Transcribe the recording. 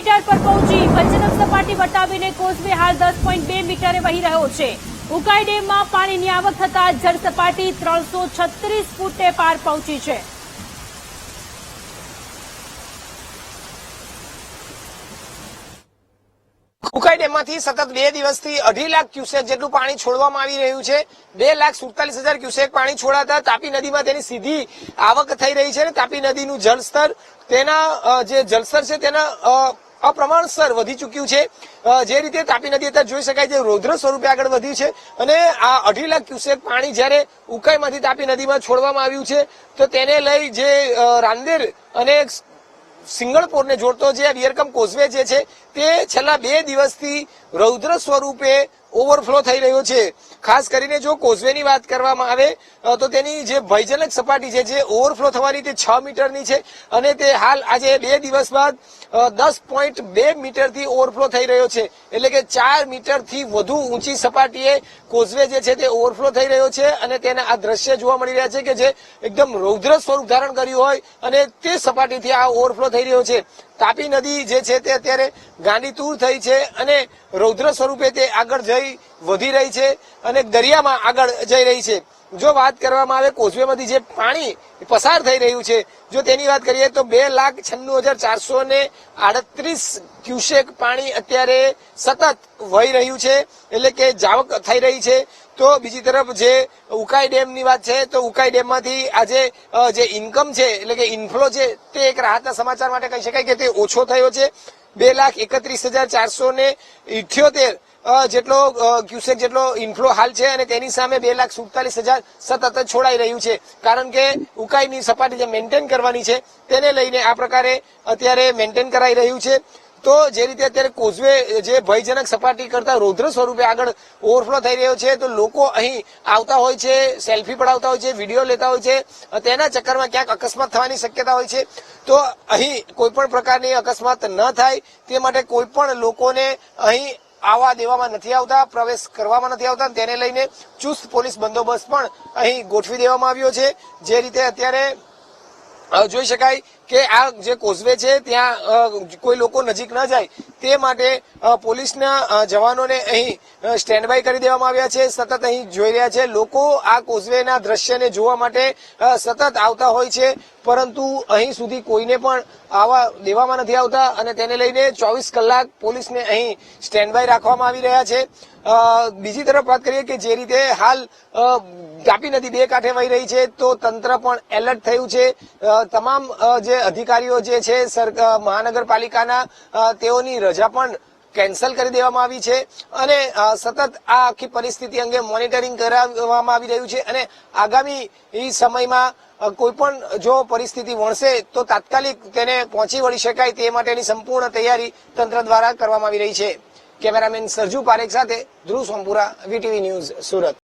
Metre પર પહોંચી ભયજનક સપાટી વટાવીને કોઝવે હાલ 10.2 મીટરે વહી રહ્યો છે। ઉકાઈ ડેમમાં પાણીની આવક થતા જળ સપાટી 336 ફૂટે પાર પહોંચી છે। ઉકાઈ ડેમમાંથી સતત 2 દિવસથી 2.5 લાખ ક્યુસેક જેટલું પાણી છોડવામાં આવી રહ્યું છે। 2,47,000 ક્યુસેક પાણી છોડાતા તાપી નદીમાં તેની સીધી આવક થઈ રહી છે। તાપી નદીનું જળસ્તર તેના જે જળસ્તર છે તેના અપ્રમાણસર વધી ચૂક્યું છે। જે રીતે તાપી નદી અત્યારે જોઈ શકાય છે રૌદ્ર સ્વરૂપે આગળ વધ્યું છે અને આ 2.5 લાખ ક્યુસેક પાણી જયારે ઉકાઈમાંથી તાપી નદીમાં છોડવામાં આવ્યું છે તો તેને લઈ જે રાંદેર અને સિંગણપોરને જોડતો જે વિયરકમ કોઝવે જે છે તે છેલ્લા 2 દિવસથી રૌદ્ર સ્વરૂપે ઓવરફ્લો થઈ રહ્યો છે। ખાસ કરીને જો કોઝવેની વાત કરવામાં આવે તો તેની જે ભયજનક સપાટી છે જે ઓવરફ્લો થવાની તે 6 મીટરની છે અને તે હાલ આજે 2 દિવસ બાદ 10.2 મીટરથી ઓવરફ્લો થઈ રહ્યો છે। એટલે કે 4 મીટરથી વધુ ઊંચી સપાટીએ કોઝવે જે છે તે ઓવરફ્લો થઈ રહ્યો છે અને તેના આ દ્રશ્ય જોવા મળી રહ્યા છે કે જે એકદમ રૌદ્ર સ્વરૂપ ધારણ કર્યું હોય અને તે સપાટીથી આ ઓવરફ્લો થઈ રહ્યો છે। તાપી નદી જે છે તે અત્યારે ગાંડીતુર થઈ છે અને રૌદ્ર સ્વરૂપે તે આગળ જઈ વધી રહી છે અને દરિયામાં આગળ જઈ રહી છે। જો વાત કરવામાં આવે કોઝવેમાંથી જે પાણી પસાર થઈ રહ્યું છે જો તેની વાત કરીએ તો 2,96,438 ક્યુસેક પાણી અત્યારે સતત વહી રહ્યું છે એટલે કે જાવક થઈ રહી છે। તો બીજી તરફ જે ઉકાઈ ડેમની વાત છે તો ઉકાઈ ડેમમાંથી આજે જે ઇન્કમ છે એટલે કે ઇનફ્લો છે તે એક રાહતના સમાચાર માટે કહી શકાય કે તે ઓછો થયો છે। 2,31,478 જેટલો ક્યુસેક જેટલો ઇનફ્લો હાલ છે અને તેની સામે 2,47,000 સતત છોડાઈ રહ્યું છે કારણ કે ઉકાઈની સપાટી જે મેન્ટેન કરવાની છે તેને લઈને આ પ્રકારે અત્યારે મેન્ટેન કરાઈ રહ્યું છે। તો જે રીતે અત્યારે કોઝવે જે ભયજનક સપાટી કરતા રૌદ્ર સ્વરૂપે આગળ ઓવરફ્લો થઈ રહ્યો છે તો લોકો અહીં આવતા હોય છે, સેલ્ફી પડાવતા હોય છે, વિડીયો લેતા હોય છે, તેના ચક્કરમાં ક્યાંક અકસ્માત થવાની શક્યતા હોય છે। તો અહીં કોઈ પણ પ્રકારની અકસ્માત ન થાય તે માટે કોઈ પણ લોકોને અહીં આવવા દેવામાં નથી આવતા, પ્રવેશ કરવામાં નથી આવતા। તેને લઈને ચુસ્ત પોલીસ બંદોબસ્ત પણ અહીં ગોઠવી દેવામાં આવ્યો છે। જે રીતે અત્યારે જોઈ શકાય કે આ જે કોઝવે છે ત્યાં કોઈ લોકો નજીક ન જાય તે માટે પોલીસના જવાનોને અહીં સ્ટેન્ડ બાય કરી દેવામાં આવ્યા છે। સતત અહીં જોઈ રહ્યા છે લોકો આ કોઝવેના દ્રશ્યને જોવા માટે સતત આવતા હોય છે પરંતુ અહીં સુધી કોઈને પણ આવવા દેવામાં નથી આવતા અને તેને લઈને 24 કલાક પોલીસને અહીં સ્ટેન્ડ બાય રાખવામાં આવી રહ્યા છે। બીજી તરફ વાત કરીએ કે જે રીતે હાલ તાપી નદી 2 કાંઠે વહી રહી છે તો તંત્ર પણ એલર્ટ થયું છે। તમામ જે અધિકારીઓ જે છે મહાનગરપાલિકાના તેઓની રજા પણ કેન્સલ કરી દેવામાં આવી છે અને સતત આ આખી પરિસ્થિતિ અંગે મોનિટરિંગ કરવામાં આવી રહ્યું છે અને આગામી સમયમાં કોઈ પણ જો પરિસ્થિતિ વણસે તો તાત્કાલિક તેને પહોંચી વળી શકાય તે માટેની સંપૂર્ણ તૈયારી તંત્ર દ્વારા કરવામાં આવી રહી છે। કેમેરામેન સરજુ પારેખ સાથે ધ્રુવ સોમપુરા, વીટીવી ન્યૂઝ, સુરત।